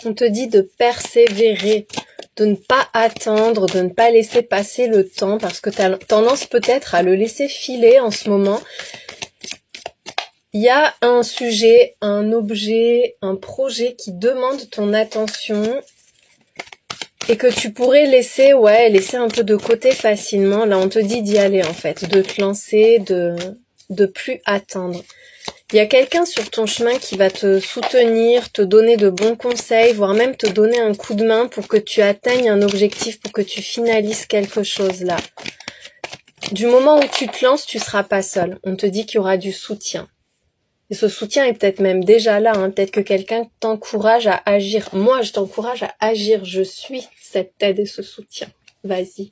On te dit de persévérer, de ne pas attendre, de ne pas laisser passer le temps parce que tu as tendance peut-être à le laisser filer en ce moment. Il y a un sujet, un objet, un projet qui demande ton attention et que tu pourrais laisser un peu de côté facilement. Là, on te dit d'y aller en fait, de te lancer, de plus attendre. Il y a quelqu'un sur ton chemin qui va te soutenir, te donner de bons conseils, voire même te donner un coup de main pour que tu atteignes un objectif, pour que tu finalises quelque chose là. Du moment où tu te lances, tu seras pas seul. On te dit qu'il y aura du soutien. Et ce soutien est peut-être même déjà là, hein. Peut-être que quelqu'un t'encourage à agir. Moi, je t'encourage à agir. Je suis cette aide et ce soutien. Vas-y.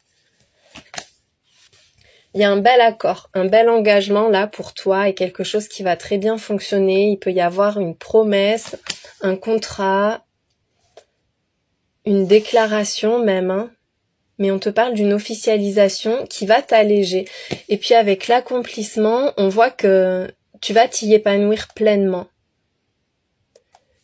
Il y a un bel accord, un bel engagement là pour toi et quelque chose qui va très bien fonctionner. Il peut y avoir une promesse, un contrat, une déclaration même, hein. Mais on te parle d'une officialisation qui va t'alléger. Et puis avec l'accomplissement, on voit que tu vas t'y épanouir pleinement.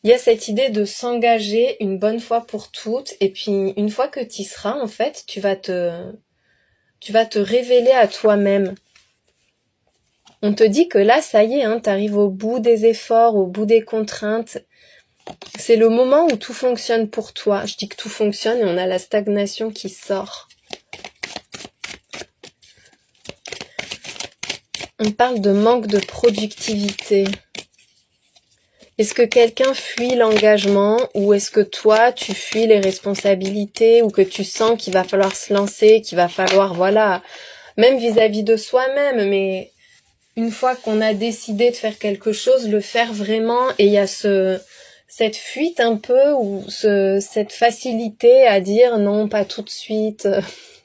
Il y a cette idée de s'engager une bonne fois pour toutes. Et puis une fois que tu y seras, en fait, tu vas te révéler à toi-même. On te dit que là, ça y est, hein, tu arrives au bout des efforts, au bout des contraintes. C'est le moment où tout fonctionne pour toi. Je dis que tout fonctionne et on a la stagnation qui sort. On parle de manque de productivité. Est-ce que quelqu'un fuit l'engagement ou est-ce que toi, tu fuis les responsabilités ou que tu sens qu'il va falloir se lancer, qu'il va falloir, voilà, même vis-à-vis de soi-même, mais une fois qu'on a décidé de faire quelque chose, le faire vraiment, et il y a cette fuite un peu ou cette facilité à dire non, pas tout de suite,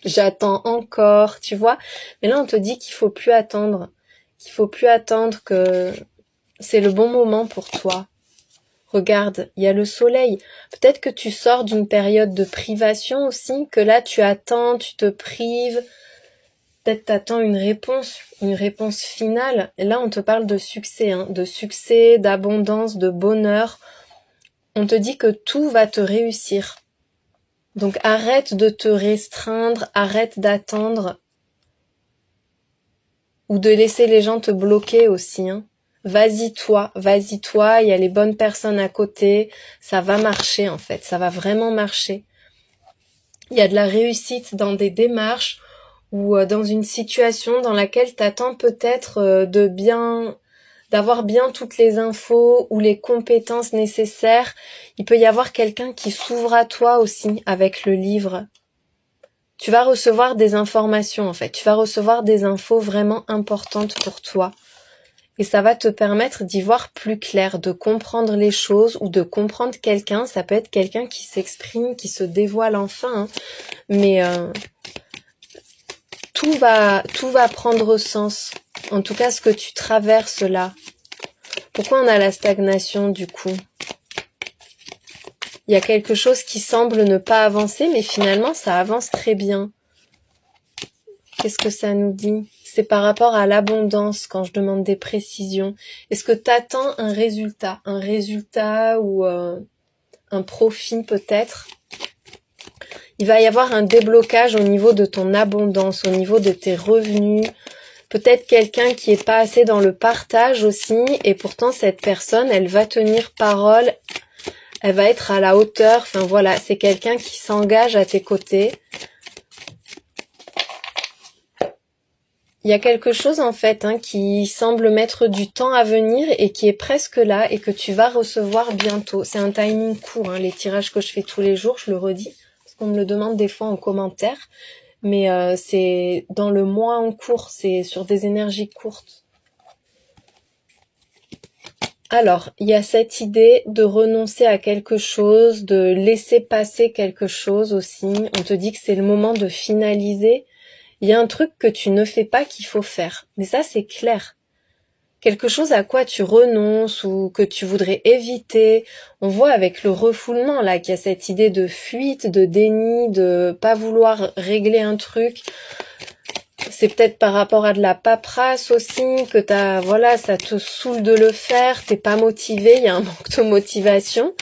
j'attends encore, tu vois. Mais là, on te dit qu'il faut plus attendre, que c'est le bon moment pour toi. Regarde, il y a le soleil. Peut-être que tu sors d'une période de privation aussi, que là tu attends, tu te prives. Peut-être t'attends une réponse finale. Et là, on te parle de succès, hein, de succès, d'abondance, de bonheur. On te dit que tout va te réussir. Donc arrête de te restreindre, arrête d'attendre ou de laisser les gens te bloquer aussi, hein. Vas-y toi, il y a les bonnes personnes à côté, ça va marcher en fait, ça va vraiment marcher. Il y a de la réussite dans des démarches ou dans une situation dans laquelle t'attends peut-être d'avoir bien toutes les infos ou les compétences nécessaires. Il peut y avoir quelqu'un qui s'ouvre à toi aussi avec le livre. Tu vas recevoir des informations en fait, tu vas recevoir des infos vraiment importantes pour toi. Et ça va te permettre d'y voir plus clair, de comprendre les choses ou de comprendre quelqu'un. Ça peut être quelqu'un qui s'exprime, qui se dévoile enfin, hein. Mais tout va prendre sens. En tout cas, ce que tu traverses là. Pourquoi on a la stagnation du coup ? Il y a quelque chose qui semble ne pas avancer, mais finalement, ça avance très bien. Qu'est-ce que ça nous dit ? C'est par rapport à l'abondance quand je demande des précisions. Est-ce que tu attends un résultat ou un profit peut-être ? Il va y avoir un déblocage au niveau de ton abondance, au niveau de tes revenus. Peut-être quelqu'un qui est pas assez dans le partage aussi, et pourtant cette personne, elle va tenir parole, elle va être à la hauteur. Enfin voilà, c'est quelqu'un qui s'engage à tes côtés. Il y a quelque chose en fait qui semble mettre du temps à venir et qui est presque là et que tu vas recevoir bientôt. C'est un timing court, les tirages que je fais tous les jours, je le redis, parce qu'on me le demande des fois en commentaire, mais c'est dans le mois en cours, c'est sur des énergies courtes. Alors, il y a cette idée de renoncer à quelque chose, de laisser passer quelque chose aussi. On te dit que c'est le moment de finaliser. Il y a un truc que tu ne fais pas qu'il faut faire. Mais ça, c'est clair. Quelque chose à quoi tu renonces ou que tu voudrais éviter. On voit avec le refoulement là qu'il y a cette idée de fuite, de déni, de pas vouloir régler un truc. C'est peut-être par rapport à de la paperasse aussi que ça te saoule de le faire, t'es pas motivé, il y a un manque de motivation.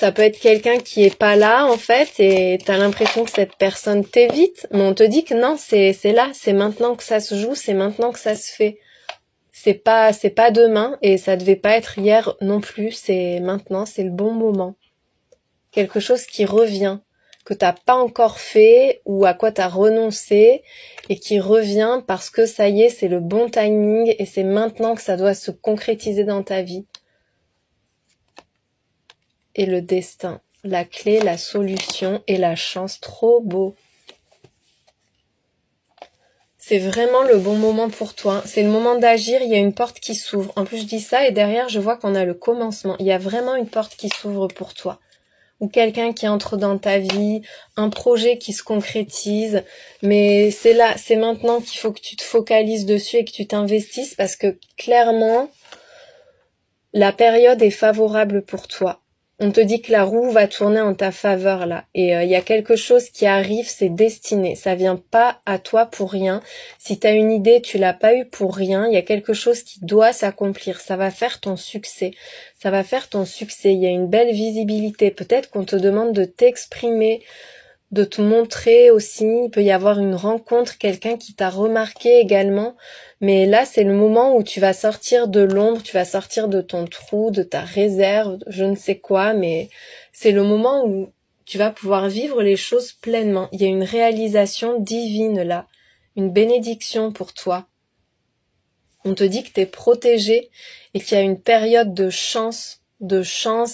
ça peut être quelqu'un qui est pas là en fait et t'as l'impression que cette personne t'évite, mais on te dit que non, c'est là, c'est maintenant que ça se joue, c'est maintenant que ça se fait. C'est pas demain et ça devait pas être hier non plus, c'est maintenant, c'est le bon moment. Quelque chose qui revient, que t'as pas encore fait ou à quoi t'as renoncé et qui revient parce que ça y est, c'est le bon timing et c'est maintenant que ça doit se concrétiser dans ta vie. Et le destin, la clé, la solution et la chance, trop beau. C'est vraiment le bon moment pour toi. C'est le moment d'agir, il y a une porte qui s'ouvre. En plus, je dis ça et derrière, je vois qu'on a le commencement. Il y a vraiment une porte qui s'ouvre pour toi. Ou quelqu'un qui entre dans ta vie, un projet qui se concrétise. Mais c'est là, c'est maintenant qu'il faut que tu te focalises dessus et que tu t'investisses parce que clairement, la période est favorable pour toi. On te dit que la roue va tourner en ta faveur là. Et il y a quelque chose qui arrive, c'est destiné. Ça vient pas à toi pour rien. Si tu as une idée, tu l'as pas eu pour rien. Il y a quelque chose qui doit s'accomplir. Ça va faire ton succès. Ça va faire ton succès. Il y a une belle visibilité. Peut-être qu'on te demande de t'exprimer, de te montrer aussi. Il peut y avoir une rencontre, quelqu'un qui t'a remarqué également. Mais là, c'est le moment où tu vas sortir de l'ombre, tu vas sortir de ton trou, de ta réserve, je ne sais quoi, mais c'est le moment où tu vas pouvoir vivre les choses pleinement. Il y a une réalisation divine là, une bénédiction pour toi. On te dit que tu es protégé et qu'il y a une période de chance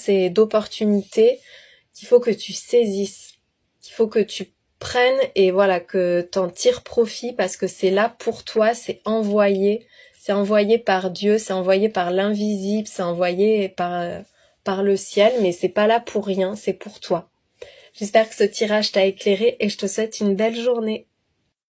et d'opportunité qu'il faut que tu saisisses, qu'il faut que tu prennes et voilà, que t'en tires profit parce que c'est là pour toi, c'est envoyé par Dieu, c'est envoyé par l'invisible, c'est envoyé par le ciel, mais c'est pas là pour rien, c'est pour toi. J'espère que ce tirage t'a éclairé et je te souhaite une belle journée.